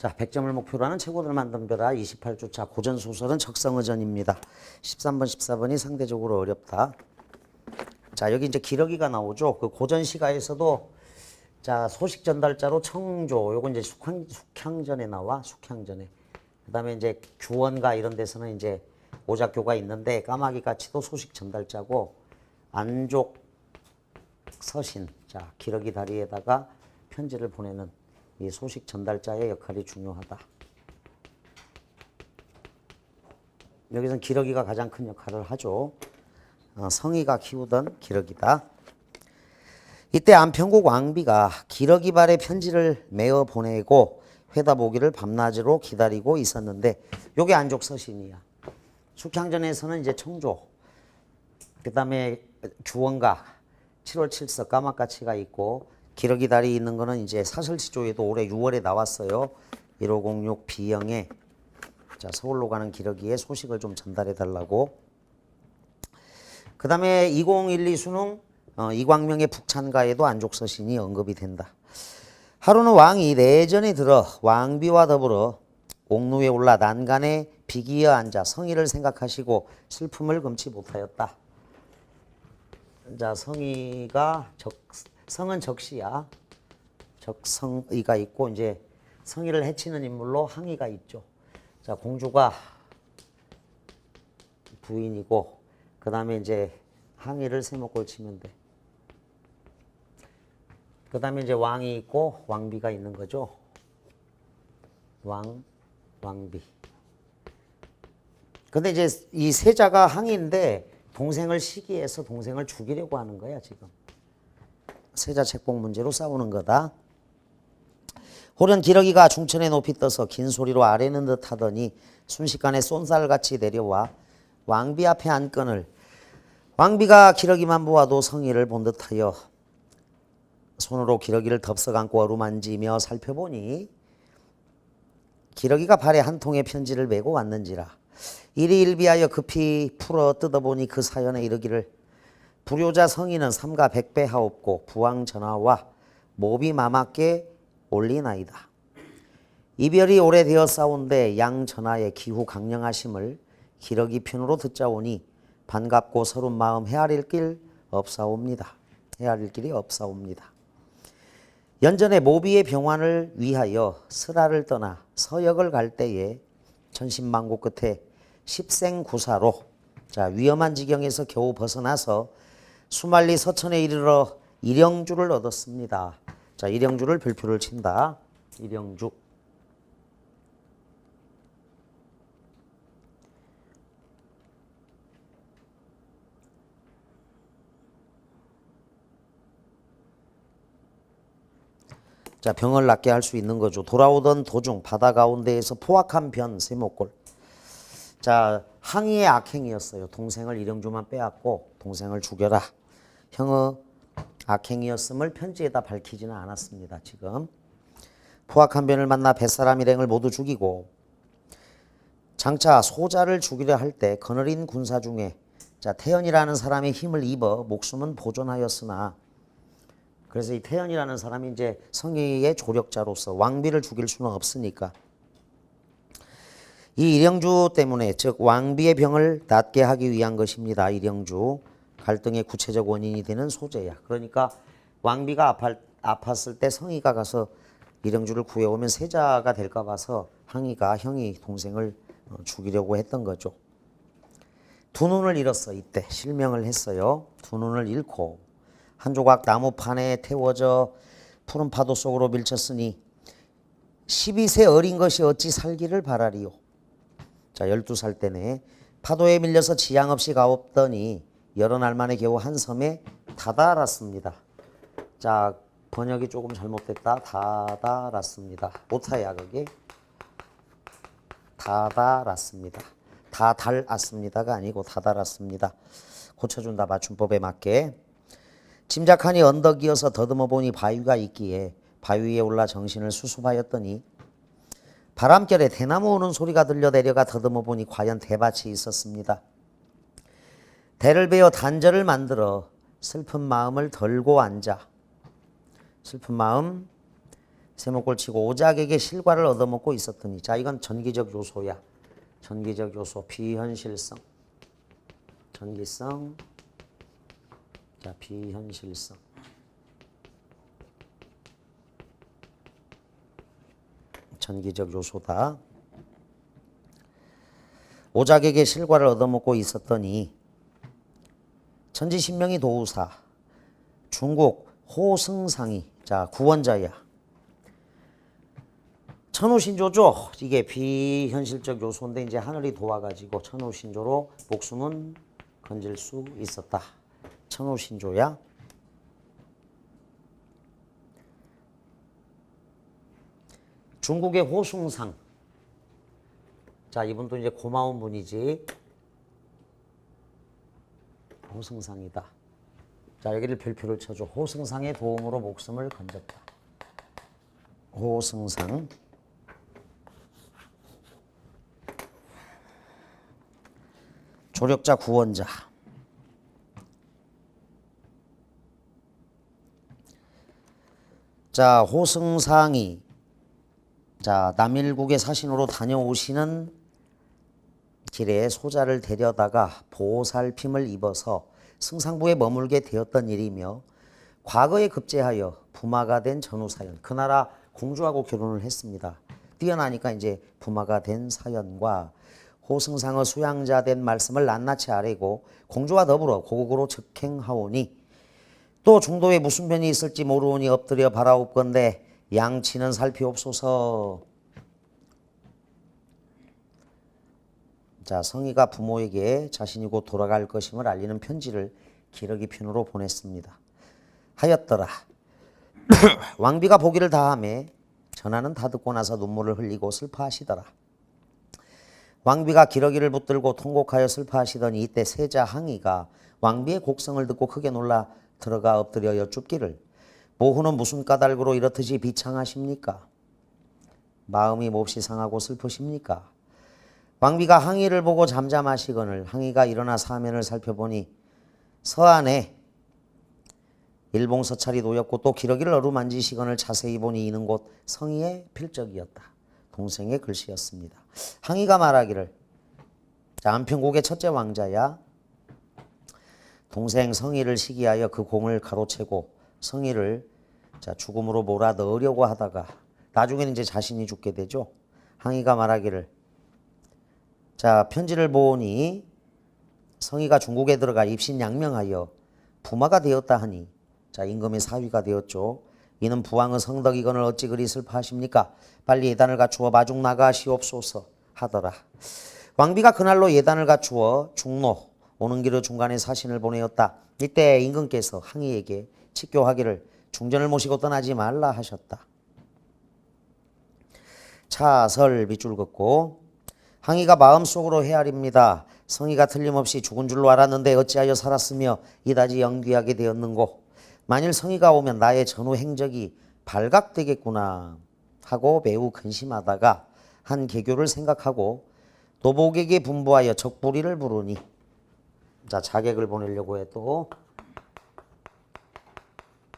자, 100점을 목표로 하는 최고들 만든 벼라 28주차 고전소설은 적성의전입니다. 13번, 14번이 상대적으로 어렵다. 자, 여기 이제 기러기가 나오죠. 그 고전시가에서도 자, 소식 전달자로 청조, 요건 이제 숙향전에 나와, 숙향전에. 그 다음에 이제 규원가 이런 데서는 이제 오작교가 있는데 까마귀 까치도 소식 전달자고 안족 서신, 자, 기러기 다리에다가 편지를 보내는 이 소식 전달자의 역할이 중요하다. 여기서는 기러기가 가장 큰 역할을 하죠. 성의가 키우던 기러기다. 이때 안평국 왕비가 기러기 발에 편지를 메어 보내고 회답 오기를 밤낮으로 기다리고 있었는데 요게 안족 서신이야. 숙향전에서는 이제 청조, 그 다음에 규원가, 7월 7석 까마까치가 있고 기러기 다리 있는 거는 이제 사설시조에도 올해 6월에 나왔어요. 1506 B형에 자, 서울로 가는 기러기의 소식을 좀 전달해 달라고. 그 다음에 2012 수능 이광명의 북찬가에도 안족서신이 언급이 된다. 하루는 왕이 내전에 들어 왕비와 더불어 옥루에 올라 난간에 비기어 앉아 성의를 생각하시고 슬픔을 금치 못하였다. 자, 성은 적시야. 적성의가 있고 이제 성의를 해치는 인물로 항의가 있죠. 자, 공주가 부인이고 그 다음에 이제 항의를 세목골 치면 돼. 그 다음에 이제 왕이 있고 왕비가 있는 거죠. 왕비. 근데 이제 이 세자가 항의인데 동생을 시기해서 동생을 죽이려고 하는 거야, 지금. 세자 책봉 문제로 싸우는 거다. 호련 기러기가 중천에 높이 떠서 긴 소리로 아뢰는 듯 하더니 순식간에 쏜살같이 내려와 왕비 앞에 앉거늘 왕비가 기러기만 보아도 성의를 본 듯하여 손으로 기러기를 덥석 안고 어루만지며 살펴보니 기러기가 발에 한 통의 편지를 메고 왔는지라. 이리 일비하여 급히 풀어 뜯어보니 그 사연에 이르기를 불효자 성의는 삼가 백배하옵고 부왕 전하와 모비 마맞게 올리나이다. 이별이 오래되었사온데 양 전하의 기후 강령하심을 기러기 편으로 듣자오니 반갑고 서른 마음 헤아릴 길 없사옵니다. 헤아릴 길이 없사옵니다. 연전에 모비의 병환을 위하여 스라를 떠나 서역을 갈 때에 천신만고 끝에 십생구사로 자, 위험한 지경에서 겨우 벗어나서 수말리 서천에 이르러 일영주를 얻었습니다. 자, 일영주를 별표를 친다. 일영주. 자, 병을 낫게 할 수 있는 거죠. 돌아오던 도중 바다 가운데에서 포악한 변 세목골. 자, 항의의 악행이었어요. 동생을 일영주만 빼앗고 동생을 죽여라. 형의 악행이었음을 편지에다 밝히지는 않았습니다. 지금 포악한 변을 만나 뱃사람 일행을 모두 죽이고 장차 소자를 죽이려 할 때 거느린 군사 중에 자, 태연이라는 사람의 힘을 입어 목숨은 보존하였으나 그래서 이 태연이라는 사람이 이제 성의의 조력자로서 왕비를 죽일 수는 없으니까 이 일영주 때문에 즉 왕비의 병을 낫게 하기 위한 것입니다. 일영주. 갈등의 구체적 원인이 되는 소재야. 그러니까 왕비가 아팠을 때 성의가 가서 일영주를 구해오면 세자가 될까 봐서 항의가 형이 동생을 죽이려고 했던 거죠. 두 눈을 잃었어. 이때 실명을 했어요. 두 눈을 잃고 한 조각 나무판에 태워져 푸른 파도 속으로 밀쳤으니 12세 어린 것이 어찌 살기를 바라리요. 자, 12살 때네. 파도에 밀려서 지양 없이 가옵더니 여러 날 만에 겨우 한 섬에 다다랐습니다. 자, 번역이 조금 잘못됐다. 다다랐습니다. 오타야 그게. 다다랐습니다. 다달았습니다가 아니고 다다랐습니다. 고쳐준다. 맞춤법에 맞게. 짐작하니 언덕이어서 더듬어 보니 바위가 있기에 바위 위에 올라 정신을 수습하였더니 바람결에 대나무 오는 소리가 들려 내려가 더듬어 보니 과연 대밭이 있었습니다. 대를 베어 단절을 만들어 슬픈 마음을 덜고 앉아 슬픈 마음 세목골 치고 오작에게 실과를 얻어먹고 있었더니. 자, 이건 전기적 요소야. 전기적 요소, 비현실성. 전기성. 자, 비현실성. 전기적 요소다. 오작에게 실과를 얻어먹고 있었더니 천지신명이 도우사 중국 호승상이 자 구원자야. 천우신조죠. 이게 비현실적 요소인데 이제 하늘이 도와가지고 천우신조로 목숨은 건질 수 있었다. 천우신조야. 중국의 호승상. 자, 이분도 이제 고마운 분이지. 호승상이다. 자, 여기를 별표를 쳐줘. 호승상의 도움으로 목숨을 건졌다. 호승상. 조력자 구원자. 자, 호승상이 자, 남일국의 사신으로 다녀오시는 길에 소자를 데려다가 보살핌을 입어서 승상부에 머물게 되었던 일이며 과거에 급제하여 부마가 된 전후사연. 그 나라 공주하고 결혼을 했습니다. 뛰어나니까 이제 부마가 된 사연과 호승상의 수양자 된 말씀을 낱낱이 아뢰고 공주와 더불어 고국으로 즉행하오니 또 중도에 무슨 변이 있을지 모르오니 엎드려 바라옵건대 양치는 살피옵소서. 자, 성희가 부모에게 자신이 곧 돌아갈 것임을 알리는 편지를 기러기 편으로 보냈습니다. 하였더라. 왕비가 보기를 다하매 전하는 다 듣고 나서 눈물을 흘리고 슬퍼하시더라. 왕비가 기러기를 붙들고 통곡하여 슬퍼하시더니 이때 세자 항의가 왕비의 곡성을 듣고 크게 놀라 들어가 엎드려 여쭙기를 모후는 무슨 까닭으로 이렇듯이 비창하십니까? 마음이 몹시 상하고 슬프십니까? 왕비가 항의를 보고 잠잠하시거늘 항의가 일어나 사면을 살펴보니 서안에 일봉 서찰이 놓였고 또 기러기를 어루만지시거늘 자세히 보니 이는 곧 성희의 필적이었다. 동생의 글씨였습니다. 항의가 말하기를 자, 안평국의 첫째 왕자야. 동생 성희를 시기하여 그 공을 가로채고 성희를 자, 죽음으로 몰아 넣으려고 하다가 나중에는 이제 자신이 죽게 되죠. 항의가 말하기를 자, 편지를 보니 성희가 중국에 들어가 입신양명하여 부마가 되었다 하니 자, 임금의 사위가 되었죠. 이는 부왕의 성덕이거늘 어찌 그리 슬퍼하십니까? 빨리 예단을 갖추어 마중 나가시옵소서 하더라. 왕비가 그날로 예단을 갖추어 중로 오는 길의 중간에 사신을 보내었다. 이때 임금께서 항의에게 직교하기를 중전을 모시고 떠나지 말라 하셨다. 차설 밑줄 긋고 항의가 마음속으로 헤아립니다. 성희가 틀림없이 죽은 줄로 알았는데 어찌하여 살았으며 이다지 연귀하게 되었는고. 만일 성희가 오면 나의 전후 행적이 발각되겠구나 하고 매우 근심하다가 한 계교를 생각하고 도복에게 분부하여 적부리를 부르니 자, 자객을 보내려고 해도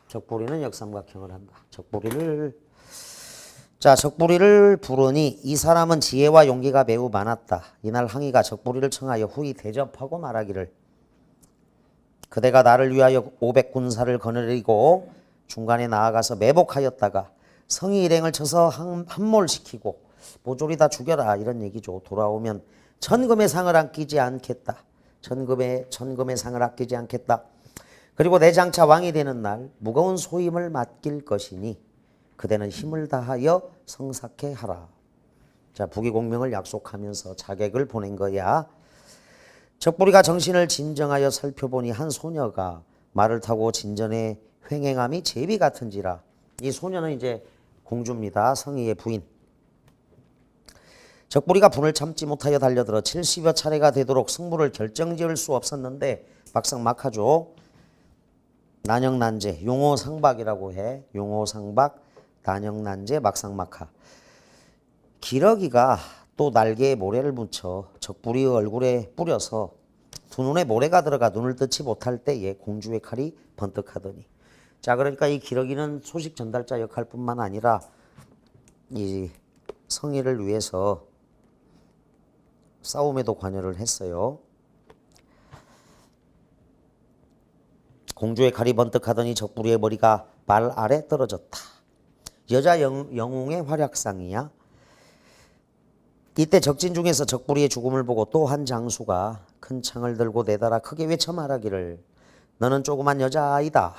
적부리는 역삼각형을 한다. 적부리를 부르니 이 사람은 지혜와 용기가 매우 많았다. 이날 항의가 적부리를 청하여 후히 대접하고 말하기를 그대가 나를 위하여 500군사를 거느리고 중간에 나아가서 매복하였다가 성희 일행을 쳐서 함몰시키고 모조리 다 죽여라 이런 얘기죠. 돌아오면 천금의 상을 아끼지 않겠다. 천금의 상을 아끼지 않겠다. 그리고 내 장차 왕이 되는 날 무거운 소임을 맡길 것이니 그대는 힘을 다하여 성사케 하라. 자, 부귀공명을 약속하면서 자객을 보낸 거야. 적부리가 정신을 진정하여 살펴보니 한 소녀가 말을 타고 진전에 횡행함이 제비 같은지라. 이 소녀는 이제 공주입니다. 성희의 부인. 적부리가 분을 참지 못하여 달려들어 70여 차례가 되도록 승부를 결정지을 수 없었는데 막상 막하죠. 난영난제, 용호상박이라고 해. 용호상박, 난영난제, 막상막하. 기러기가 또 날개에 모래를 묻혀 적부리의 얼굴에 뿌려서 두 눈에 모래가 들어가 눈을 뜨지 못할 때에 공주의 칼이 번뜩하더니. 자, 그러니까 이 기러기는 소식 전달자 역할뿐만 아니라 이 성의를 위해서 싸움에도 관여를 했어요. 공주의 칼이 번뜩하더니 적부리의 머리가 발 아래 떨어졌다. 여자 영웅의 활약상이야. 이때 적진 중에서 적부리의 죽음을 보고 또 한 장수가 큰 창을 들고 내달아 크게 외쳐 말하기를 너는 조그만 여자아이다.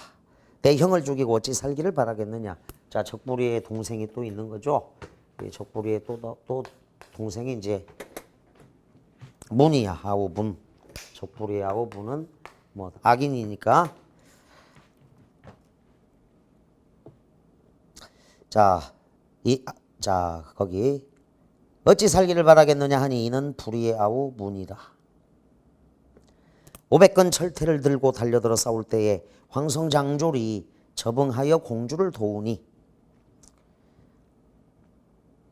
내 형을 죽이고 어찌 살기를 바라겠느냐. 자, 적부리의 동생이 또 있는 거죠. 적부리의 또 동생이 이제 문이야. 아우 문. 적부리의 아우 문은 뭐 악인이니까. 자, 거기 어찌 살기를 바라겠느냐 하니 이는 불의의 아우 문이라. 500건 철퇴를 들고 달려들어 싸울 때에 황성장졸이 저봉하여 공주를 도우니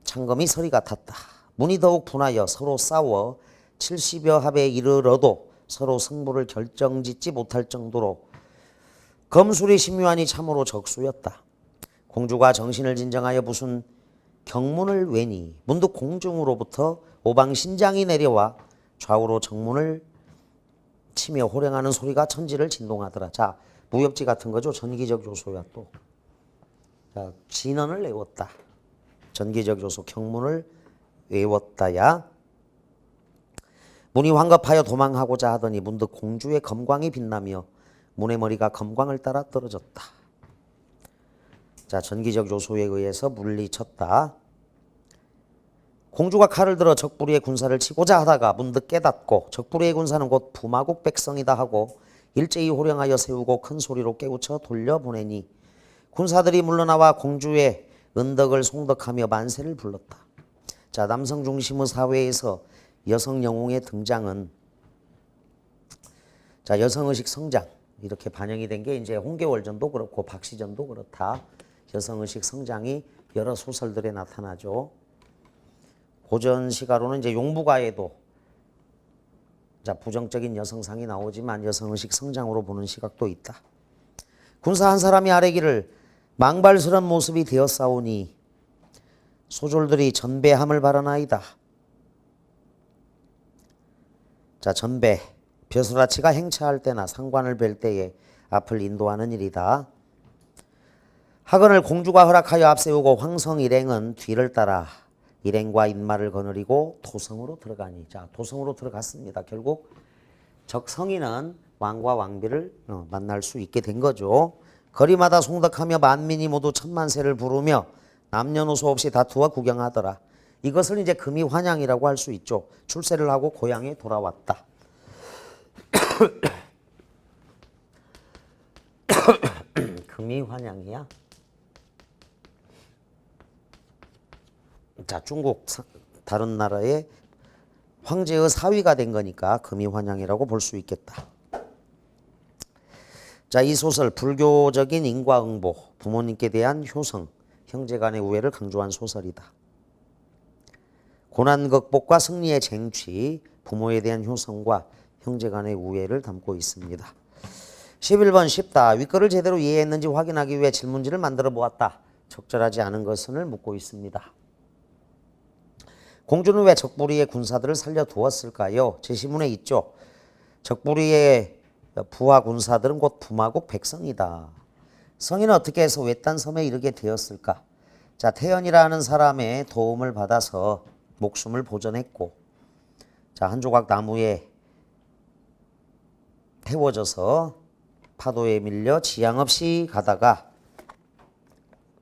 창검이 서리 같았다. 문이 더욱 분하여 서로 싸워 70여 합에 이르러도 서로 승부를 결정짓지 못할 정도로 검술이 신묘하니 참으로 적수였다. 공주가 정신을 진정하여 무슨 경문을 외니 문득 공중으로부터 오방신장이 내려와 좌우로 정문을 치며 호령하는 소리가 천지를 진동하더라. 자, 무협지 같은 거죠. 전기적 요소야 또. 자, 진언을 외웠다. 전기적 요소 경문을 외웠다야. 문이 황급하여 도망하고자 하더니 문득 공주의 검광이 빛나며 문의 머리가 검광을 따라 떨어졌다. 자, 전기적 요소에 의해서 물리쳤다. 공주가 칼을 들어 적부리의 군사를 치고자 하다가 문득 깨닫고 적부리의 군사는 곧 부마국 백성이다 하고 일제히 호령하여 세우고 큰 소리로 깨우쳐 돌려보내니 군사들이 물러나와 공주의 은덕을 송덕하며 만세를 불렀다. 자, 남성 중심의 사회에서 여성 영웅의 등장은 자, 여성의식 성장 이렇게 반영이 된 게 이제 홍계월전도 그렇고 박시전도 그렇다. 여성의식 성장이 여러 소설들에 나타나죠. 고전 시가로는 이제 용부가에도 자, 부정적인 여성상이 나오지만 여성의식 성장으로 보는 시각도 있다. 군사 한 사람이 아뢰기를 망발스런 모습이 되었사오니 소졸들이 전배함을 바라나이다. 자, 전배 벼슬아치가 행차할 때나 상관을 뵐 때에 앞을 인도하는 일이다. 하건을 공주가 허락하여 앞세우고 황성 일행은 뒤를 따라 일행과 인마를 거느리고 도성으로 들어가니. 자, 도성으로 들어갔습니다. 결국 적성이는 왕과 왕비를 만날 수 있게 된 거죠. 거리마다 송덕하며 만민이 모두 천만세를 부르며 남녀노소 없이 다투어 구경하더라. 이것을 이제 금이환양이라고 할 수 있죠. 출세를 하고 고향에 돌아왔다. 금이환양이야. 자, 중국 다른 나라의 황제의 사위가 된 거니까 금이환양이라고 볼 수 있겠다. 자, 이 소설 불교적인 인과응보, 부모님께 대한 효성, 형제 간의 우애를 강조한 소설이다. 고난 극복과 승리의 쟁취, 부모에 대한 효성과 형제 간의 우애를 담고 있습니다. 11번 쉽다. 윗글을 제대로 이해했는지 확인하기 위해 질문지를 만들어 보았다. 적절하지 않은 것을 묻고 있습니다. 공주는 왜 적부리의 군사들을 살려두었을까요? 제시문에 있죠. 적부리의 부하 군사들은 곧 부마국 백성이다. 성인은 어떻게 해서 외딴 섬에 이르게 되었을까? 자, 태연이라는 사람의 도움을 받아서 목숨을 보전했고, 자, 한 조각 나무에 태워져서 파도에 밀려 지양 없이 가다가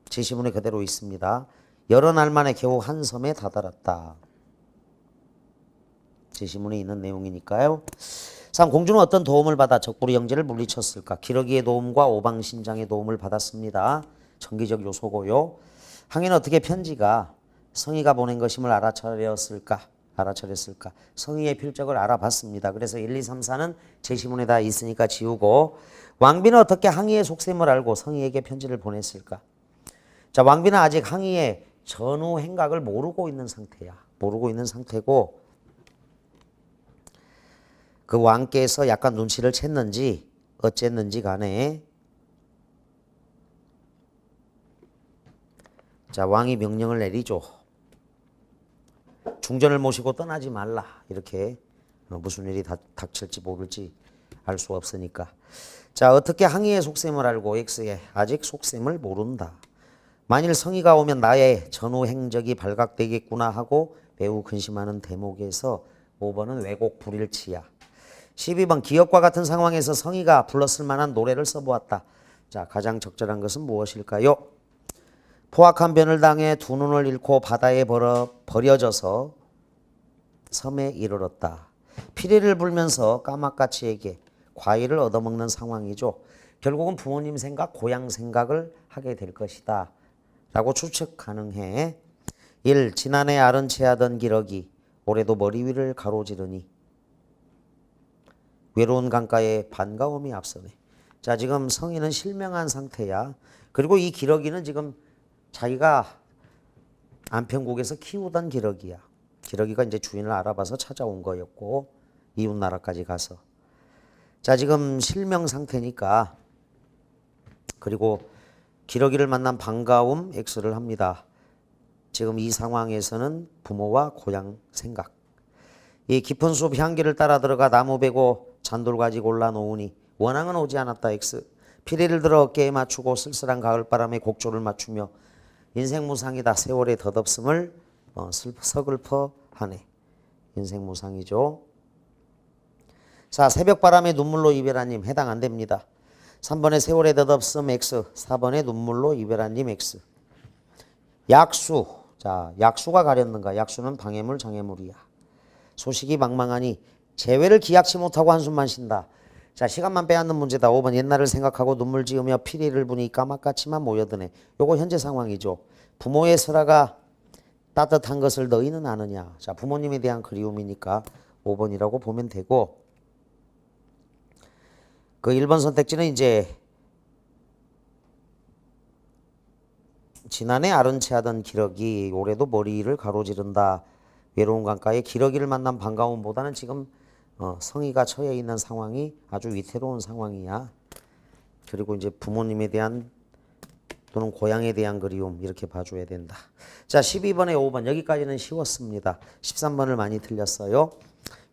제시문에 그대로 있습니다. 여러 날 만에 겨우 한 섬에 다다랐다. 제시문에 있는 내용이니까요. 3. 공주는 어떤 도움을 받아 적부리 영제를 물리쳤을까? 기러기의 도움과 오방신장의 도움을 받았습니다. 전기적 요소고요. 항해는 어떻게 편지가 성의가 보낸 것임을 알아차렸을까? 성의의 필적을 알아봤습니다. 그래서 1, 2, 3, 4는 제시문에 다 있으니까 지우고, 왕비는 어떻게 항의의 속셈을 알고 성의에게 편지를 보냈을까? 자, 왕비는 아직 항의의 전후 행각을 모르고 있는 상태야. 모르고 있는 상태고, 그 왕께서 약간 눈치를 챘는지 어쨌는지 간에 자, 왕이 명령을 내리죠. 중전을 모시고 떠나지 말라. 이렇게 무슨 일이 닥칠지 모를지 알 수 없으니까. 자, 어떻게 항의의 속셈을 알고 X에 아직 속셈을 모른다. 만일 성의가 오면 나의 전후 행적이 발각되겠구나 하고 매우 근심하는 대목에서 5번은 왜곡 불일치야. 12번 기억과 같은 상황에서 성의가 불렀을 만한 노래를 써보았다. 자, 가장 적절한 것은 무엇일까요? 포악한 변을 당해 두 눈을 잃고 바다에 버려져서 섬에 이르렀다. 피리를 불면서 까마까치에게 과일을 얻어먹는 상황이죠. 결국은 부모님 생각, 고향 생각을 하게 될 것이다 라고 추측 가능해. 1. 지난해 알은 체하던 기러기 올해도 머리 위를 가로지르니 외로운 강가에 반가움이 앞서네. 자, 지금 성인은 실명한 상태야. 그리고 이 기러기는 지금 자기가 안평국에서 키우던 기러기야. 기러기가 이제 주인을 알아봐서 찾아온 거였고 이웃나라까지 가서. 자, 지금 실명 상태니까. 그리고 기러기를 만난 반가움 X를 합니다. 지금 이 상황에서는 부모와 고향 생각. 이 깊은 숲 향기를 따라 들어가 나무 베고 잔돌가지 골라 놓으니 원앙은 오지 않았다 X. 피리를 들어 어깨에 맞추고 쓸쓸한 가을바람에 곡조를 맞추며 인생 무상이다. 세월의 덧없음을 서글퍼 하네. 인생 무상이죠. 자, 새벽바람에 눈물로 이별하님 해당 안 됩니다. 3번에 세월의 덧없음 X, 4번에 눈물로 이별하님 X. 약수. 자, 약수가 가렸는가? 약수는 방해물, 장애물이야. 소식이 망망하니 재회를 기약치 못하고 한숨만 쉰다. 자, 시간만 빼앗는 문제다. 5번 옛날을 생각하고 눈물 지으며 피리를 부니 까맣같이만 모여드네. 요거 현재 상황이죠. 부모의 설화가 따뜻한 것을 너희는 아느냐. 자, 부모님에 대한 그리움이니까 5번이라고 보면 되고, 그 1번 선택지는 이제 지난해 알은 체하던 기러기 올해도 머리를 가로지른다. 외로운 강가에 기러기를 만난 반가움보다는 지금 성의가 처해 있는 상황이 아주 위태로운 상황이야. 그리고 이제 부모님에 대한 또는 고향에 대한 그리움 이렇게 봐줘야 된다. 자, 12번에 5번 여기까지는 쉬웠습니다. 13번을 많이 틀렸어요.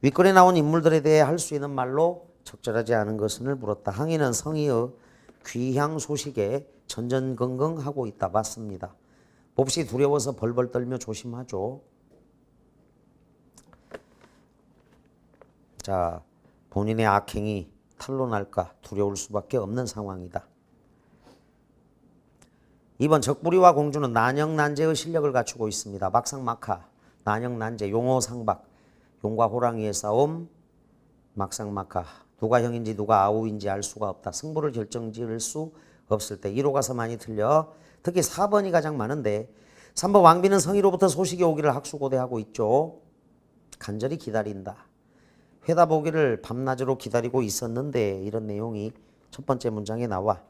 윗글에 나온 인물들에 대해 할 수 있는 말로 적절하지 않은 것을 물었다. 항의는 성의의 귀향 소식에 전전긍긍하고 있다. 맞습니다. 몹시 두려워서 벌벌 떨며 조심하죠. 자, 본인의 악행이 탄로날까 두려울 수밖에 없는 상황이다. 2번 적부리와 공주는 난영난제의 실력을 갖추고 있습니다. 막상막하, 난영난제, 용호상박, 용과 호랑이의 싸움, 막상막하. 누가 형인지 누가 아우인지 알 수가 없다. 승부를 결정지을 수 없을 때. 1호 가서 많이 틀려. 특히 4번이 가장 많은데 3번 왕비는 성희로부터 소식이 오기를 학수고대하고 있죠. 간절히 기다린다. 회다 보기를 밤낮으로 기다리고 있었는데 이런 내용이 첫 번째 문장에 나와.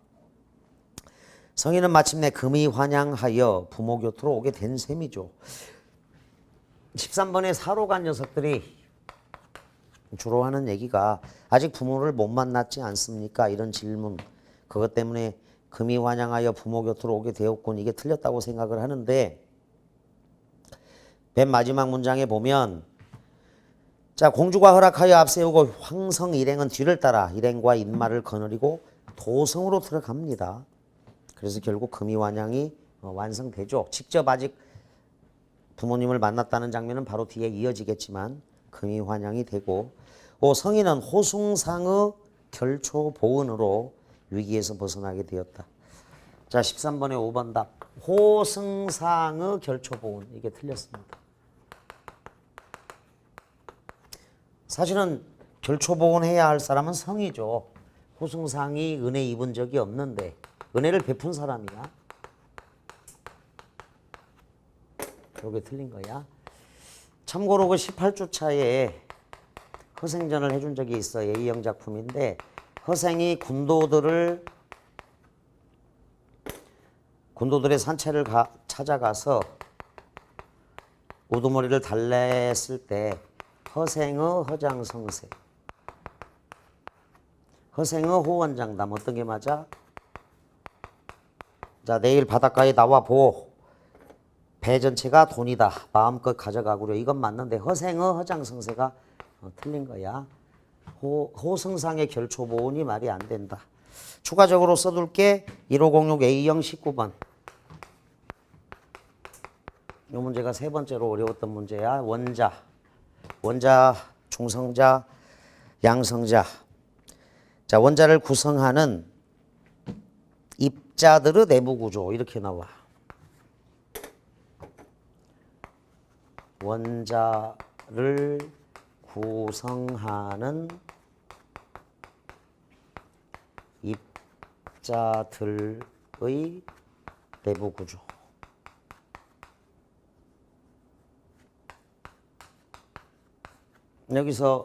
성희는 마침내 금이 환향하여 부모 곁으로 오게 된 셈이죠. 13번의 사로 간 녀석들이 주로 하는 얘기가 아직 부모를 못 만났지 않습니까? 이런 질문. 그것 때문에 금이 환향하여 부모 곁으로 오게 되었군. 이게 틀렸다고 생각을 하는데 맨 마지막 문장에 보면 자, 공주가 허락하여 앞세우고 황성 일행은 뒤를 따라 일행과 인마를 거느리고 도성으로 들어갑니다. 그래서 결국 금이환향이 완성되죠. 직접 아직 부모님을 만났다는 장면은 바로 뒤에 이어지겠지만 금이환향이 되고, 성인은 호숭상의 결초보은으로 위기에서 벗어나게 되었다. 자, 13번에 5번 답. 호승상의 결초보은. 이게 틀렸습니다. 사실은 결초보은해야 할 사람은 성이죠. 호승상이 은혜 입은 적이 없는데 은혜를 베푼 사람이야. 이게 틀린 거야. 참고로 그 18주 차에 허생전을 해준 적이 있어. A형 작품인데 허생이 군도들의 산채를 찾아가서 우두머리를 달랬을 때 허생의 허장성세, 허생의 호원장담. 어떤 게 맞아? 자, 내일 바닷가에 나와 보. 배 전체가 돈이다. 마음껏 가져가구려. 이건 맞는데 허생어 허장성세가 틀린 거야. 호승상의 결초보온이 말이 안 된다. 추가적으로 써둘게 1506 A형 19번. 이 문제가 세 번째로 어려웠던 문제야. 원자, 중성자, 양성자. 자, 원자를 구성하는 입자들의 내부 구조 이렇게 나와. 원자를 구성하는 입자들의 내부 구조. 여기서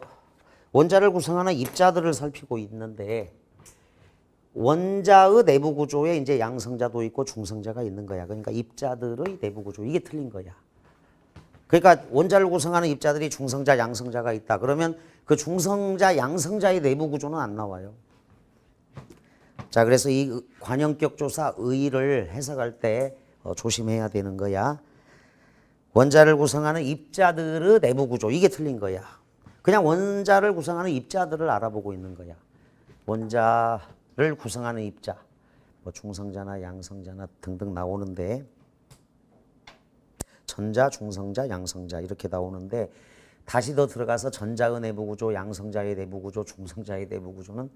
원자를 구성하는 입자들을 살피고 있는데 원자의 내부 구조에 이제 양성자도 있고 중성자가 있는 거야. 그러니까 입자들의 내부 구조 이게 틀린 거야. 그러니까 원자를 구성하는 입자들이 중성자, 양성자가 있다. 그러면 그 중성자, 양성자의 내부 구조는 안 나와요. 자, 그래서 이 관형격 조사 의의를 해석할 때 조심해야 되는 거야. 원자를 구성하는 입자들의 내부 구조 이게 틀린 거야. 그냥 원자를 구성하는 입자들을 알아보고 있는 거야. 원자를 구성하는 입자, 뭐 중성자나 양성자나 등등 나오는데 전자, 중성자, 양성자 이렇게 나오는데 다시 더 들어가서 전자의 내부 구조, 양성자의 내부 구조, 중성자의 내부 구조는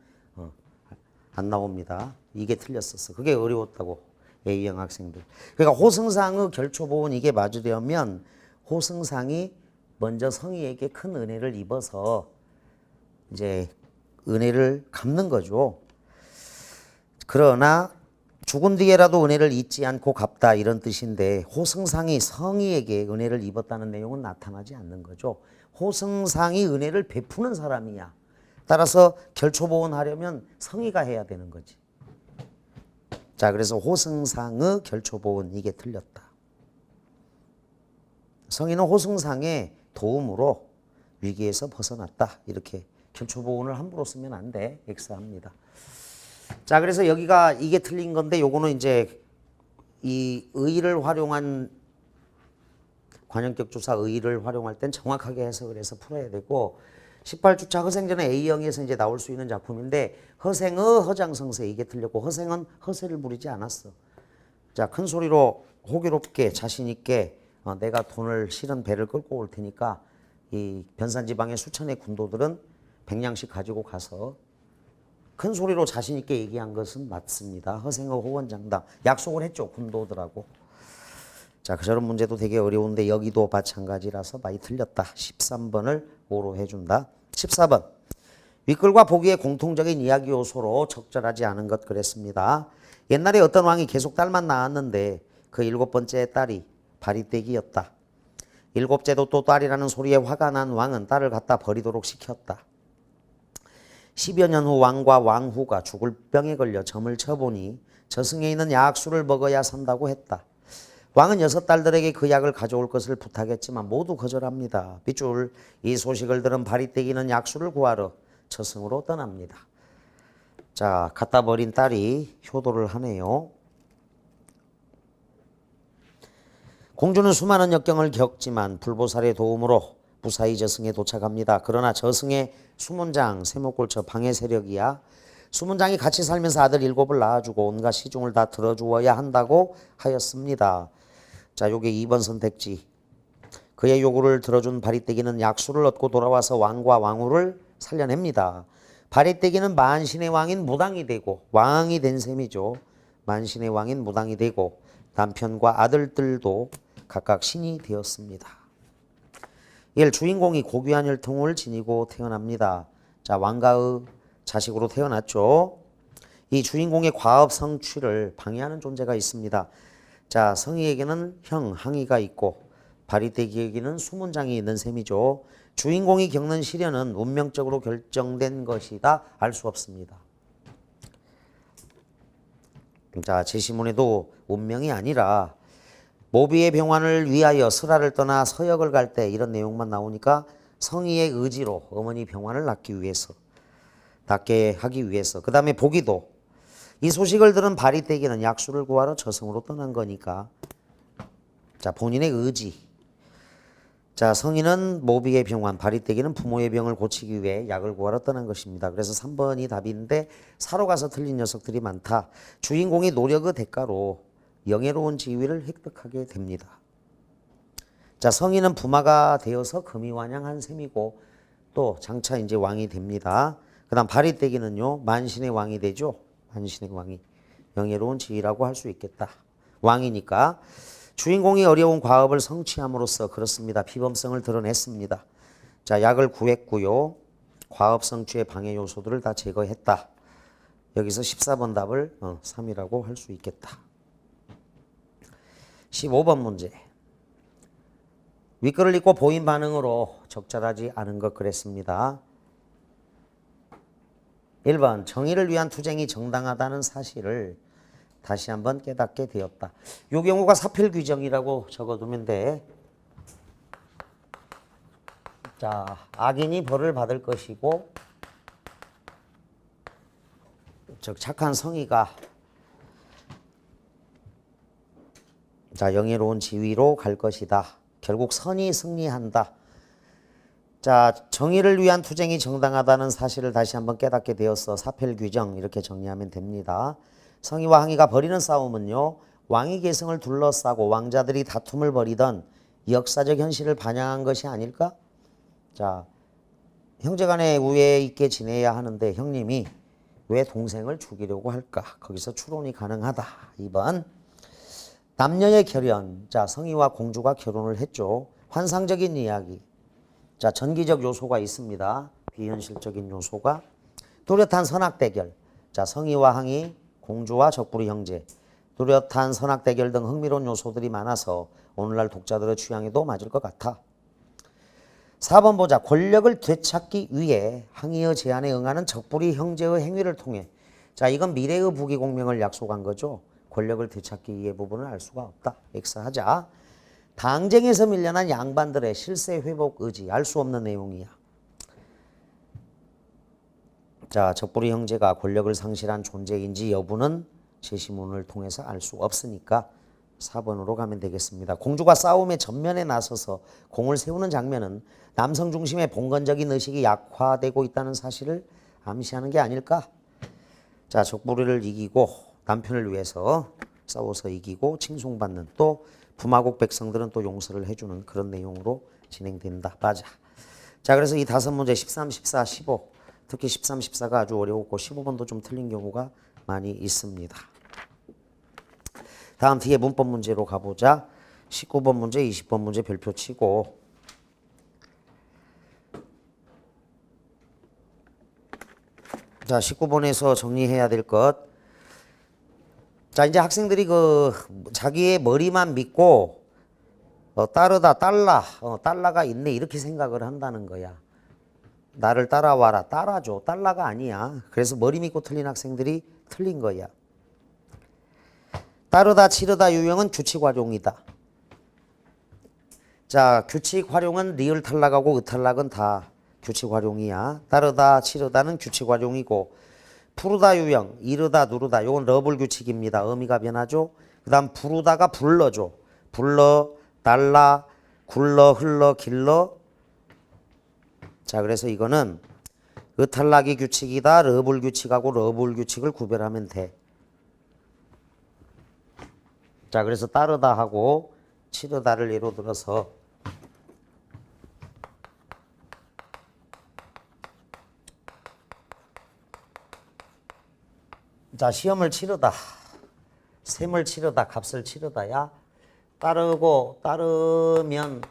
안 나옵니다. 이게 틀렸었어. 그게 어려웠다고 A형 학생들. 그러니까 호승상의 결초보온 이게 맞으려면 호승상이 먼저 성희에게 큰 은혜를 입어서 이제 은혜를 갚는 거죠. 그러나 죽은 뒤에라도 은혜를 잊지 않고 갚다 이런 뜻인데 호승상이 성희에게 은혜를 입었다는 내용은 나타나지 않는 거죠. 호승상이 은혜를 베푸는 사람이야. 따라서 결초보온하려면 성희가 해야 되는 거지. 자, 그래서 호승상의 결초보온 이게 틀렸다. 성희는 호승상의 도움으로 위기에서 벗어났다. 이렇게 결초보온을 함부로 쓰면 안 돼. X합니다. 자, 그래서 여기가 이게 틀린 건데 요거는 이제 이 의의를 활용한 관형격 조사 의의를 활용할 땐 정확하게 해석을 해서 풀어야 되고 18주차 허생전의 A형에서 이제 나올 수 있는 작품인데 허생의 허장성세 이게 틀렸고 허생은 허세를 부리지 않았어. 자, 큰 소리로 호기롭게 자신 있게 내가 돈을 실은 배를 끌고 올 테니까 이 변산지방의 수천의 군도들은 100냥씩 가지고 가서 큰 소리로 자신 있게 얘기한 것은 맞습니다. 허생의 호언장담 약속을 했죠. 군도들하고. 자, 저런 문제도 되게 어려운데 여기도 마찬가지라서 많이 틀렸다. 13번을 5로 해준다. 14번. 윗글과 보기의 공통적인 이야기 요소로 적절하지 않은 것 그랬습니다. 옛날에 어떤 왕이 계속 딸만 낳았는데 그 7번째 딸이 바리떼기였다. 7째도 또 딸이라는 소리에 화가 난 왕은 딸을 갖다 버리도록 시켰다. 10여 년 후 왕과 왕후가 죽을 병에 걸려 점을 쳐보니 저승에 있는 약수를 먹어야 산다고 했다. 왕은 6딸들에게 그 약을 가져올 것을 부탁했지만 모두 거절합니다. 빗줄 이 소식을 들은 바리떼기는 약수를 구하러 저승으로 떠납니다. 자, 갖다 버린 딸이 효도를 하네요. 공주는 수많은 역경을 겪지만 불보살의 도움으로 무사히 저승에 도착합니다. 그러나 저승에 수문장, 세목골처 방해 세력이야. 수문장이 같이 살면서 아들 7을 낳아주고 온갖 시중을 다 들어주어야 한다고 하였습니다. 자, 요게 2번 선택지. 그의 요구를 들어준 바리떼기는 약수를 얻고 돌아와서 왕과 왕후를 살려냅니다. 바리떼기는 만신의 왕인 무당이 되고 왕이 된 셈이죠. 만신의 왕인 무당이 되고 남편과 아들들도 각각 신이 되었습니다. 1. 주인공이 고귀한 혈통을 지니고 태어납니다. 자, 왕가의 자식으로 태어났죠. 이 주인공의 과업 성취를 방해하는 존재가 있습니다. 자, 성희에게는 형, 항의가 있고 바리떼기에게는 수문장이 있는 셈이죠. 주인공이 겪는 시련은 운명적으로 결정된 것이다. 알 수 없습니다. 자, 제시문에도 운명이 아니라 모비의 병환을 위하여 슬하를 떠나 서역을 갈 때 이런 내용만 나오니까 성희의 의지로 어머니 병환을 낫게 하기 위해서 그 다음에 보기도 이 소식을 들은 바리떼기는 약수를 구하러 저승으로 떠난 거니까 자, 본인의 의지. 자, 성인은 모비의 병환, 바리떼기는 부모의 병을 고치기 위해 약을 구하러 떠난 것입니다. 그래서 3번이 답인데 사로 가서 틀린 녀석들이 많다. 주인공이 노력의 대가로 영예로운 지위를 획득하게 됩니다. 자, 성인은 부마가 되어서 금이환영한 셈이고 또 장차 이제 왕이 됩니다. 그다음 바리떼기는요, 만신의 왕이 되죠. 만신의 왕이 영예로운 지위라고 할 수 있겠다. 왕이니까. 주인공이 어려운 과업을 성취함으로써 그렇습니다. 피범성을 드러냈습니다. 자, 약을 구했고요. 과업 성취의 방해 요소들을 다 제거했다. 여기서 14번 답을 3이라고 할 수 있겠다. 15번 문제. 윗글을 읽고 보인 반응으로 적절하지 않은 것 그랬습니다. 1번 정의를 위한 투쟁이 정당하다는 사실을 다시 한번 깨닫게 되었다. 이 경우가 사필규정이라고 적어두면 돼. 자, 악인이 벌을 받을 것이고 즉 착한 성의가 자, 영예로운 지위로 갈 것이다. 결국 선이 승리한다. 자, 정의를 위한 투쟁이 정당하다는 사실을 다시 한번 깨닫게 되어서 사필규정 이렇게 정리하면 됩니다. 성의와 항의가 벌이는 싸움은요, 왕위 계승을 둘러싸고 왕자들이 다툼을 벌이던 역사적 현실을 반영한 것이 아닐까? 자, 형제간에 우애 있게 지내야 하는데 형님이 왜 동생을 죽이려고 할까? 거기서 추론이 가능하다. 2번 남녀의 결연. 자, 성의와 공주가 결혼을 했죠. 환상적인 이야기. 자, 전기적 요소가 있습니다. 비현실적인 요소가. 뚜렷한 선악 대결. 자, 성의와 항의, 공주와 적부리 형제. 뚜렷한 선악 대결 등 흥미로운 요소들이 많아서 오늘날 독자들의 취향에도 맞을 것 같아. 4번 보자. 권력을 되찾기 위해 항의의 제안에 응하는 적부리 형제의 행위를 통해. 자, 이건 미래의 부귀공명을 약속한 거죠. 권력을 되찾기 위해 부분을 알 수가 없다. X하자. 당쟁에서 밀려난 양반들의 실세 회복 의지. 알 수 없는 내용이야. 자, 적부리 형제가 권력을 상실한 존재인지 여부는 제시문을 통해서 알 수 없으니까 4번으로 가면 되겠습니다. 공주가 싸움의 전면에 나서서 공을 세우는 장면은 남성 중심의 봉건적인 의식이 약화되고 있다는 사실을 암시하는 게 아닐까? 자, 적부리를 이기고 남편을 위해서 싸워서 이기고 칭송받는, 또 부마국 백성들은 또 용서를 해주는 그런 내용으로 진행된다. 맞아. 자, 그래서 이 5문제 13, 14, 15 특히 13, 14가 아주 어려웠고 15번도 좀 틀린 경우가 많이 있습니다. 다음 뒤에 문법 문제로 가보자. 19번 문제, 20번 문제 별표 치고. 자, 19번에서 정리해야 될 것. 자, 이제 학생들이 자기의 머리만 믿고 따르다, 달라가 있네 이렇게 생각을 한다는 거야. 나를 따라와라. 따라줘. 달라가 아니야. 그래서 머리 믿고 틀린 학생들이 틀린 거야. 따르다, 치르다 유형은 규칙 활용이다. 자, 규칙 활용은 리을 탈락하고 의탈락은 다 규칙 활용이야. 따르다, 치르다는 규칙 활용이고, 푸르다 유형, 이르다, 누르다 요건 러블 규칙입니다. 의미가 변하죠. 그 다음 부르다가 불러줘. 불러, 달라, 굴러, 흘러, 길러. 자, 그래서 이거는 의탈락이 규칙이다. 러블 규칙하고 러블 규칙을 구별하면 돼. 자, 그래서 따르다 하고 치르다를 예로 들어서 자, 시험을 치르다, 셈을 치르다, 값을 치르다야. 따르고 따르면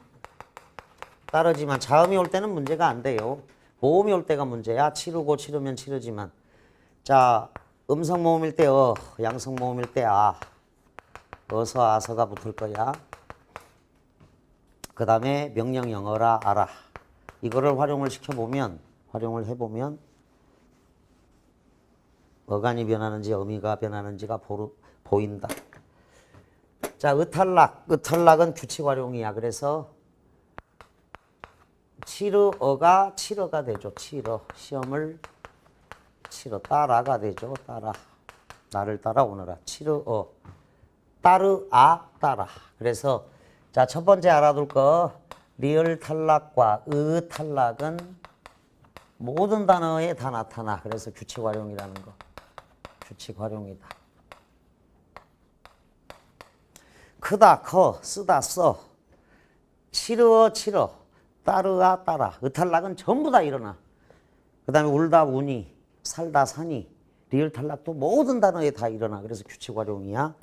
따르지만 자음이 올 때는 문제가 안 돼요. 모음이 올 때가 문제야. 치르고 치르면 치르지만. 자, 음성 모음일 때 양성 모음일 때 어서 아서가 붙을 거야. 그 다음에 명령 영어라 알아. 이거를 활용을 해보면 어간이 변하는지 의미가 변하는지가 보인다. 자, 의탈락은 규칙 활용이야. 그래서 치르어가 치러가 되죠. 시험을 치러. 따라가 되죠. 나를 따라오너라. 치르어. 따라. 그래서 자, 첫 번째 알아둘 거 리을 탈락과 의 탈락은 모든 단어에 다 나타나. 그래서 규칙 활용이라는 거. 규칙 활용이다. 크다, 커, 쓰다, 써. 치르어, 치러. 따르아, 따라. 의 탈락은 전부 다 일어나. 그 다음에 울다, 우니. 살다, 사니. 리을 탈락도 모든 단어에 다 일어나. 그래서 규칙 활용이야.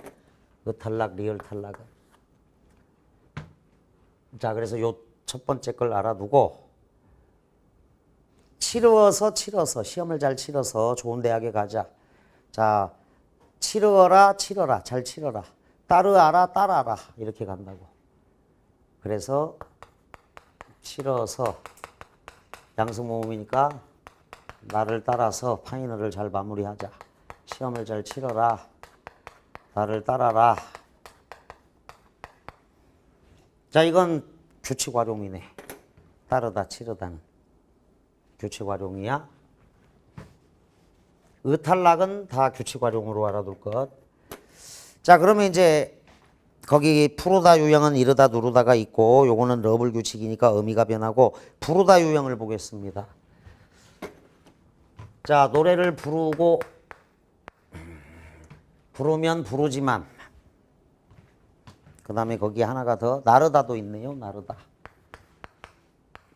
의 탈락, 리을 탈락은. 자, 그래서 요 첫 번째 걸 알아두고 치러서 시험을 잘 치러서 좋은 대학에 가자. 자, 치러라, 치러라, 잘 치러라. 따르아라, 따라라 이렇게 간다고. 그래서 치러서 양수 모음이니까 나를 따라서 파이널을 잘 마무리하자. 시험을 잘 치러라. 나를 따라라. 자, 이건 규칙 활용이네. 따르다, 치르다는. 규칙 활용이야. 의탈락은 다 규칙 활용으로 알아둘 것. 자, 그러면 이제 거기 푸르다 유형은 이르다 누르다가 있고 요거는 러블 규칙이니까 의미가 변하고 부르다 유형을 보겠습니다. 자, 노래를 부르면 부르지만 그 다음에 거기 하나가 더 나르다도 있네요. 나르다.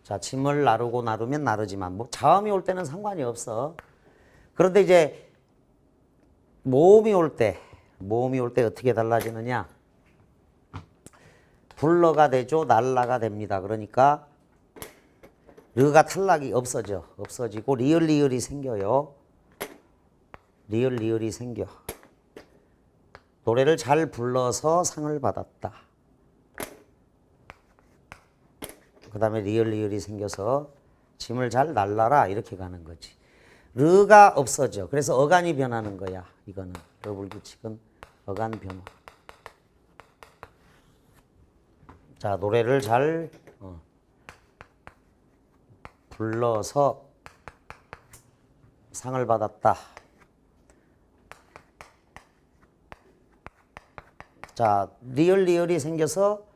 자, 짐을 나르고 나르면 나르지만 뭐 자음이 올 때는 상관이 없어. 그런데 이제 모음이 올 때 어떻게 달라지느냐? 불러가 되죠. 날라가 됩니다. 그러니까 르가 탈락이 없어지고 리을이 생겨요. 리을이 생겨. 노래를 잘 불러서 상을 받았다. 그 다음에 리을이 생겨서 짐을 잘 날라라 이렇게 가는 거지. 르가 없어져. 그래서 어간이 변하는 거야. 이거는 러블 규칙은 어간 변화. 자, 노래를 잘 불러서 상을 받았다. 자, 리을이 생겨서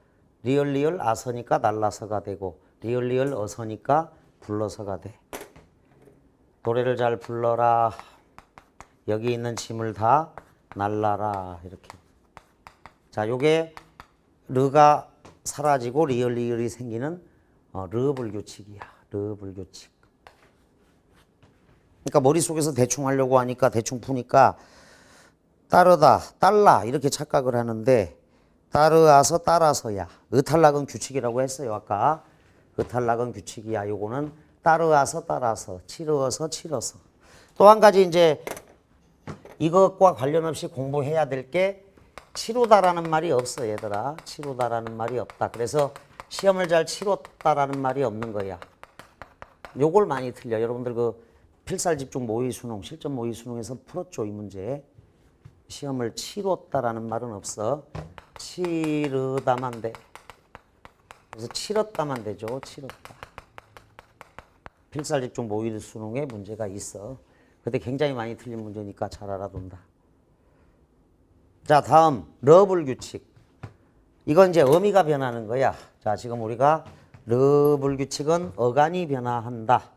리을 아서니까 날라서가 되고 리을 어서니까 불러서가 돼. 노래를 잘 불러라. 여기 있는 짐을 다 날라라. 이렇게. 자, 요게 르가 사라지고 리을이 생기는 르블 규칙이야. 르블 규칙. 그러니까 머릿속에서 대충 하려고 하니까 대충 푸니까 따르다, 딸라 이렇게 착각을 하는데 따르아서 따라서야. 의탈락은 규칙이라고 했어요. 아까. 의탈락은 규칙이야. 요거는 따르아서 따라서, 치르어서 치러서. 또 한 가지 이제 이것과 관련 없이 공부해야 될 게 치르다라는 말이 없어, 얘들아. 치르다라는 말이 없다. 그래서 시험을 잘 치렀다라는 말이 없는 거야. 요걸 많이 틀려. 여러분들 그 필살집중 모의수능, 실전 모의수능에서 풀었죠, 이 문제. 시험을 치렀다라는 말은 없어. 치르다만 돼. 그래서 치렀다만 되죠. 치렀다. 필살집중 모의수능에 문제가 있어. 근데 굉장히 많이 틀린 문제니까 잘 알아둔다. 자, 다음 러블 규칙. 이건 이제 의미가 변하는 거야. 자, 지금 우리가 러블 규칙은 어간이 변화한다.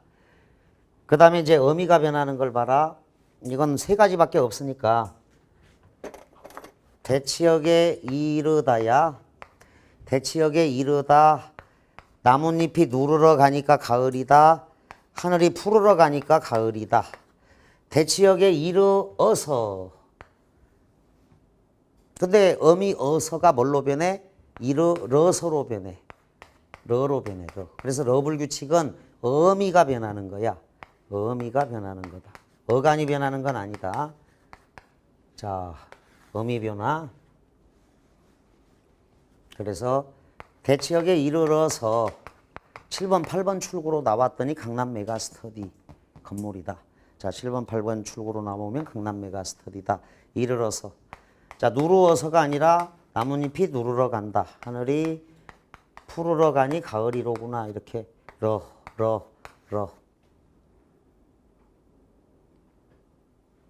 그 다음에 이제 의미가 변하는 걸 봐라. 이건 세 가지밖에 없으니까 대치역에 이르다야. 대치역에 이르다. 나뭇잎이 누르러 가니까 가을이다. 하늘이 푸르러 가니까 가을이다. 대치역에 이르어서. 근데 어미 어서가 뭘로 변해? 이르러서로 변해. 러로 변해. 러. 그래서 러블 규칙은 어미가 변하는 거야. 어미가 변하는 거다. 어간이 변하는 건 아니다. 자, 어미 변화. 그래서 대치역에 이르러서 7번, 8번 출구로 나왔더니 강남 메가스터디 건물이다. 자, 7번, 8번 출구로 나오면 강남 메가스터디다. 이르러서. 자, 누르어서가 아니라 나뭇잎이 누르러 간다. 하늘이 푸르러 가니 가을이로구나. 이렇게 러.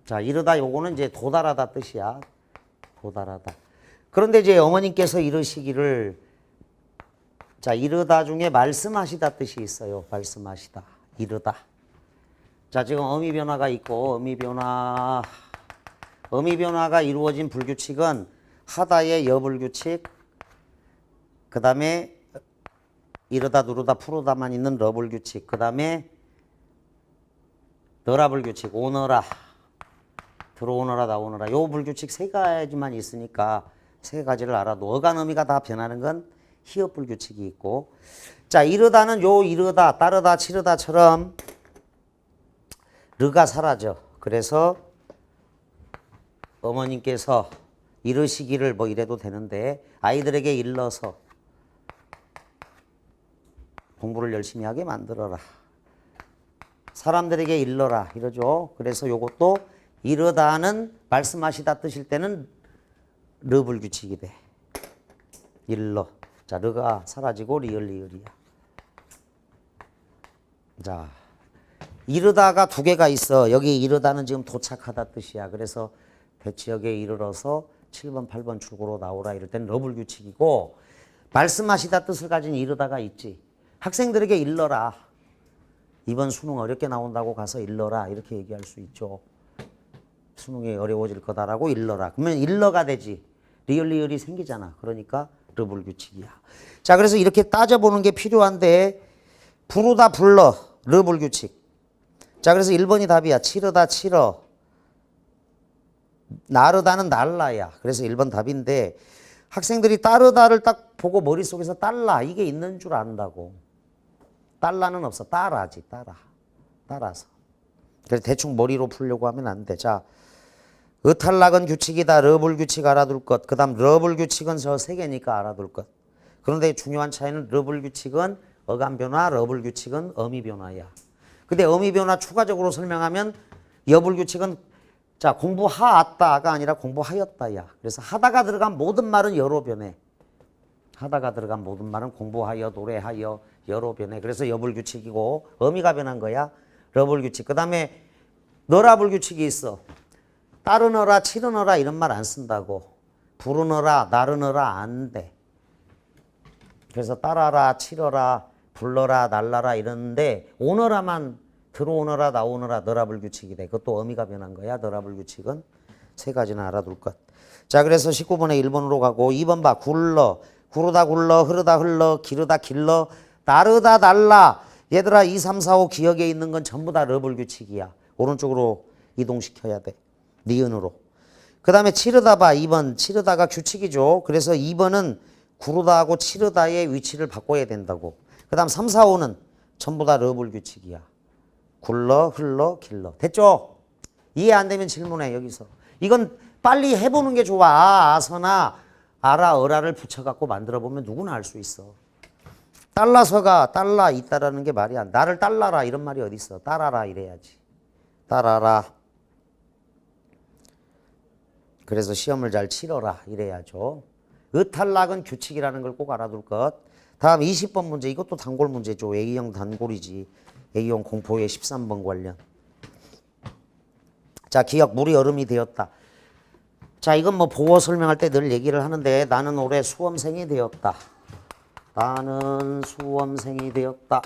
자, 이르다 요거는 이제 도달하다 뜻이야. 도달하다. 그런데 이제 어머님께서 이르시기를 자, 이르다 중에 말씀하시다 뜻이 있어요. 말씀하시다. 이르다. 자, 지금 어미 변화가 있고 어미 변화가 이루어진 불규칙은 하다의 여불규칙, 그 다음에 이르다, 누르다, 푸르다만 있는 러불규칙, 그 다음에 너라 불규칙, 오너라, 들어오너라, 나오너라. 요 불규칙 세 가지만 있으니까 세 가지를 알아도 어간 어미가 다 변하는 건 히읗 불규칙이 있고, 자, 이르다는 요 이르다, 따르다, 치르다처럼 르가 사라져. 그래서 어머님께서 이르시기를 뭐 이래도 되는데 아이들에게 일러서 공부를 열심히 하게 만들어라. 사람들에게 일러라 이러죠. 그래서 요것도 이르다는 말씀하시다 뜻일 때는 르 불규칙이 돼. 일러. 자, 르가 사라지고 리을이야. 자, 이르다가 두 개가 있어. 여기 이르다는 지금 도착하다 뜻이야. 그래서 대치역에 이르러서 7번, 8번 출구로 나오라 이럴 때는 러 불규칙이고, 말씀하시다 뜻을 가진 이르다가 있지. 학생들에게 일러라. 이번 수능 어렵게 나온다고 가서 일러라 이렇게 얘기할 수 있죠. 수능이 어려워질 거다라고 일러라. 그러면 일러가 되지. 리을이 생기잖아. 그러니까 르 불규칙이야. 자, 그래서 이렇게 따져보는 게 필요한데, 부르다 불러 르 불규칙. 자, 그래서 1번이 답이야. 치르다 치러. 나르다는 날라야. 그래서 1번 답인데, 학생들이 따르다를 딱 보고 머릿속에서 딸라 이게 있는 줄 안다고. 딸라는 없어. 따라지. 따라서. 그래서 대충 머리로 풀려고 하면 안 돼. 자, 의탈락은 규칙이다. 러불규칙 알아둘 것. 그 다음 러불규칙은 저 세 개니까 알아둘 것. 그런데 중요한 차이는 러불규칙은 어감변화, 러불규칙은 어미변화야. 근데 어미변화 추가적으로 설명하면 여불규칙은 자, 공부하았다가 아니라 공부하였다야. 그래서 하다가 들어간 모든 말은 여로 변해. 하다가 들어간 모든 말은 공부하여, 노래하여, 여로 변해. 그래서 여불규칙이고 어미가 변한 거야. 러불규칙. 그 다음에 너라불규칙이 있어. 따르너라, 치르너라 이런 말 안 쓴다고. 부르너라, 나르너라 안 돼. 그래서 따라라, 치러라, 불러라, 날라라 이러는데 오너라만 들어오너라, 나오너라 너라불규칙이 돼. 그것도 어미가 변한 거야. 너라불규칙은 세 가지는 알아둘 것. 자, 그래서 19번에 1번으로 가고 2번 봐. 굴러, 구르다 굴러, 흐르다 흘러, 기르다 길러, 나르다 날라. 얘들아 2, 3, 4, 5 기억에 있는 건 전부 다 러불규칙이야. 오른쪽으로 이동시켜야 돼. 니은으로. 그 다음에 치르다 봐. 2번. 치르다가 규칙이죠. 그래서 2번은 구르다하고 치르다의 위치를 바꿔야 된다고. 그 다음 3, 4, 5는 전부 다 러불규칙이야. 굴러, 흘러, 길러. 됐죠? 이해 안 되면 질문해 여기서. 이건 빨리 해보는 게 좋아. 아서나 아라, 어라를 붙여갖고 만들어보면 누구나 알 수 있어. 딸라서가 딸라 있다라는 게 말이 안 돼. 나를 딸라라 이런 말이 어디 있어. 따라라 이래야지. 따라라. 그래서 시험을 잘 치러라 이래야죠. 의탈락은 규칙이라는 걸 꼭 알아둘 것. 다음 20번 문제. 이것도 단골 문제죠. A형 단골이지. A형 공포의 13번 관련. 자, 기억. 물이 얼음이 되었다. 자, 이건 뭐 보어 설명할 때 늘 얘기를 하는데, 나는 올해 수험생이 되었다. 나는 수험생이 되었다.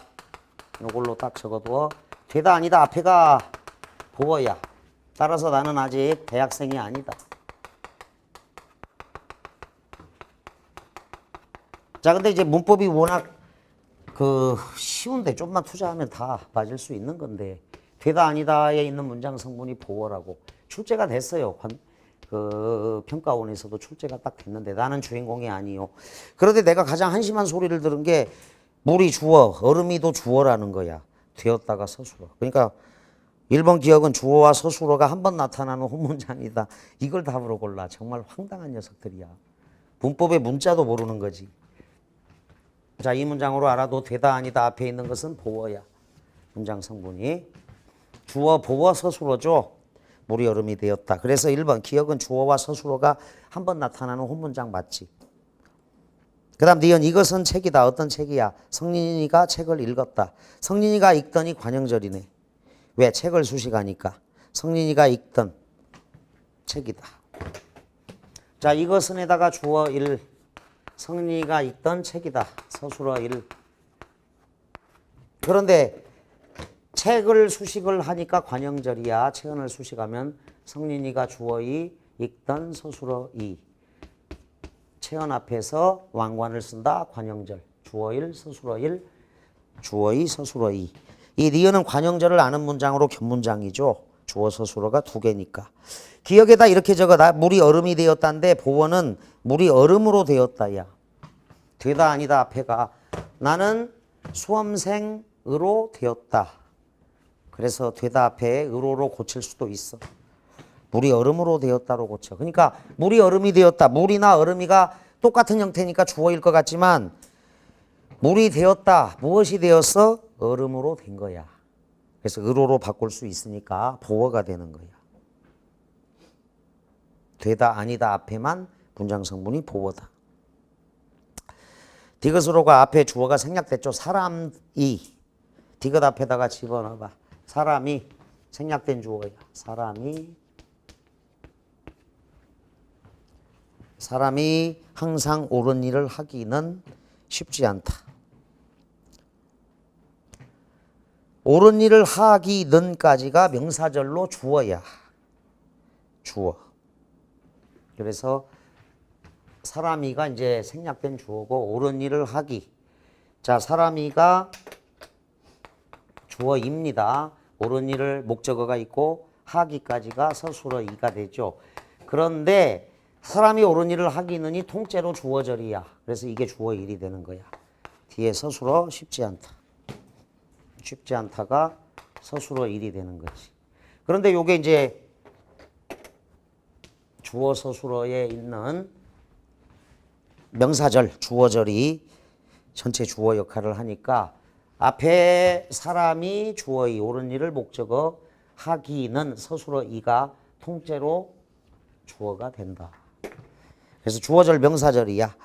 이걸로 딱 적어둬. 되다 아니다. 앞에가 보어야. 따라서 나는 아직 대학생이 아니다. 자, 근데 이제 문법이 워낙 쉬운데 좀만 투자하면 다 맞을 수 있는 건데, 되다 아니다에 있는 문장 성분이 보어라고 출제가 됐어요. 평가원에서도 출제가 딱 됐는데 나는 주인공이 아니요. 그런데 내가 가장 한심한 소리를 들은 게 물이 주어, 얼음이도 주어라는 거야. 되었다가 서술어. 그러니까 1번 기억은 주어와 서술어가 한 번 나타나는 혼문장이다. 이걸 답으로 골라. 정말 황당한 녀석들이야. 문법의 문자도 모르는 거지. 자, 이 문장으로 알아도 되다 아니다 앞에 있는 것은 보어야. 문장 성분이. 주어, 보어, 서술어죠. 물이 얼음이 되었다. 그래서 1번 기억은 주어와 서술어가 한 번 나타나는 혼문장 맞지. 그 다음 니은 이것은 책이다. 어떤 책이야? 성린이가 책을 읽었다. 성린이가 읽더니 관형절이네. 왜? 책을 수식하니까. 성린이가 읽던 책이다. 자, 이것은에다가 주어 1 성린이가 읽던 책이다. 서술어 1. 그런데 책을 수식을 하니까 관형절이야. 채은을 수식하면 성린이가 주어이 읽던 서술어 2. 채은 앞에서 왕관을 쓴다. 관형절. 주어 1, 서술어 1, 주어 2, 서술어 2. 이 니은은 관형절을 아는 문장으로 견문장이죠. 주어 서술어가 두 개니까. 기억에다 이렇게 적어다. 물이 얼음이 되었다인데 보어는 물이 얼음으로 되었다야. 되다 아니다 앞에가 나는 수험생으로 되었다. 그래서 되다 앞에 의로로 고칠 수도 있어. 물이 얼음으로 되었다로 고쳐. 그러니까 물이 얼음이 되었다. 물이나 얼음이가 똑같은 형태니까 주어일 것 같지만 물이 되었다. 무엇이 되었어? 얼음으로 된 거야. 그래서 의로로 바꿀 수 있으니까 보어가 되는 거야. 되다 아니다 앞에만 문장 성분이 보어다. 디귿으로가 앞에 주어가 생략됐죠. 사람이. 디귿 앞에다가 집어넣어봐. 사람이 생략된 주어야. 사람이 항상 옳은 일을 하기는 쉽지 않다. 옳은 일을 하기는까지가 명사절로 주어야. 주어. 그래서 사람이가 이제 생략된 주어고 옳은 일을 하기. 자, 사람이가 주어입니다. 옳은 일을 목적어가 있고 하기까지가 서술어 2가 되죠. 그런데 사람이 옳은 일을 하기는이 통째로 주어절이야. 그래서 이게 주어 1이 되는 거야. 뒤에 서술어 쉽지 않다. 쉽지 않다가 서술어 1이 되는 거지. 그런데 요게 이제 주어 서술어에 있는 명사절, 주어절이 전체 주어 역할을 하니까 앞에 사람이 주어 2, 옳은 일을 목적어 하기는 서술어 2가 통째로 주어가 된다. 그래서 주어절 명사절이야.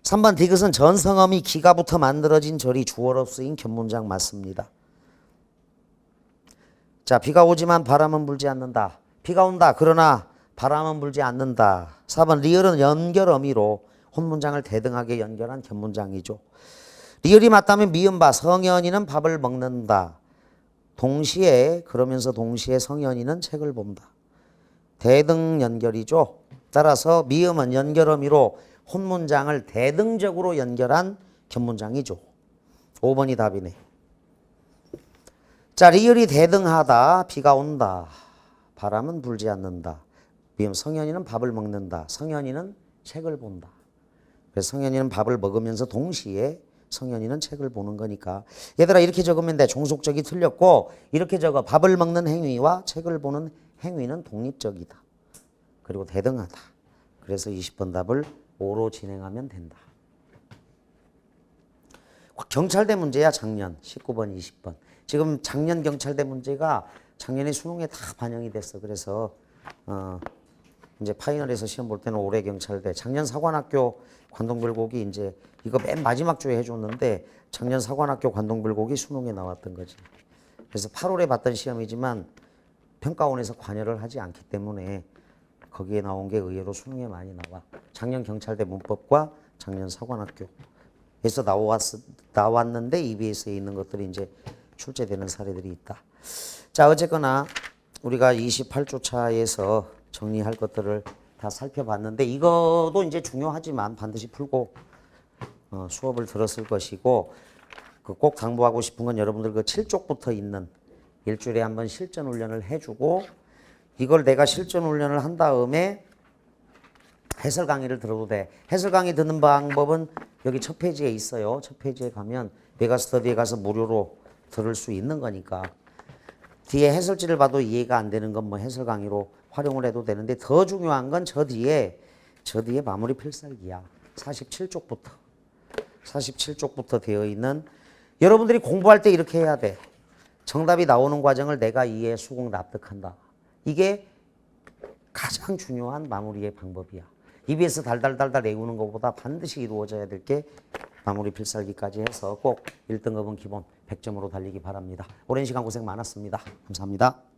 3번 디귿은 전성어미 기가부터 만들어진 절이 주어로 쓰인 견문장 맞습니다. 자, 비가 오지만 바람은 불지 않는다. 비가 온다. 그러나 바람은 불지 않는다. 4번 리을은 연결어미로 혼문장을 대등하게 연결한 견문장이죠. 리을이 맞다면 미음바 성현이는 밥을 먹는다. 동시에 그러면서 동시에 성현이는 책을 본다. 대등 연결이죠. 따라서 미음은 연결어미로 혼문장을 대등적으로 연결한 견문장이죠. 5번이 답이네. 자, 리을이 대등하다. 비가 온다. 바람은 불지 않는다. 미음 성현이는 밥을 먹는다. 성현이는 책을 본다. 그래서 성현이는 밥을 먹으면서 동시에 성현이는 책을 보는 거니까 얘들아 이렇게 적으면 돼. 종속적이 틀렸고 이렇게 적어. 밥을 먹는 행위와 책을 보는 행위는 독립적이다. 그리고 대등하다. 그래서 20번 답을 5로 진행하면 된다. 경찰대 문제야. 작년 19번 20번. 지금 작년 경찰대 문제가 작년에 수능에 다 반영이 됐어. 그래서 이제 파이널에서 시험 볼 때는 올해 경찰대. 작년 사관학교 관동불고기 이제 이거 맨 마지막 주에 해줬는데 작년 사관학교 관동불고기 수능에 나왔던 거지. 그래서 8월에 봤던 시험이지만 평가원에서 관여를 하지 않기 때문에 거기에 나온 게 의외로 수능에 많이 나와. 작년 경찰대 문법과 작년 사관학교에서 나왔는데 EBS에 있는 것들이 이제 출제되는 사례들이 있다. 자, 어쨌거나 우리가 28조차에서 정리할 것들을 다 살펴봤는데 이것도 이제 중요하지만 반드시 풀고 수업을 들었을 것이고 꼭 당부하고 싶은 건 여러분들 그 7쪽부터 있는 일주일에 한 번 실전 훈련을 해주고 이걸 내가 실전 훈련을 한 다음에 해설 강의를 들어도 돼. 해설 강의 듣는 방법은 여기 첫 페이지에 있어요. 첫 페이지에 가면 메가스터디에 가서 무료로 들을 수 있는 거니까 뒤에 해설지를 봐도 이해가 안 되는 건 뭐 해설 강의로 활용을 해도 되는데 더 중요한 건 저 뒤에 마무리 필살기야. 47쪽부터 되어 있는 여러분들이 공부할 때 이렇게 해야 돼. 정답이 나오는 과정을 내가 이해, 수긍, 납득한다. 이게 가장 중요한 마무리의 방법이야. EBS 달달달달 외우는 것보다 반드시 이루어져야 될 게 마무리 필살기까지 해서 꼭 1등급은 기본 100점으로 달리기 바랍니다. 오랜 시간 고생 많았습니다. 감사합니다.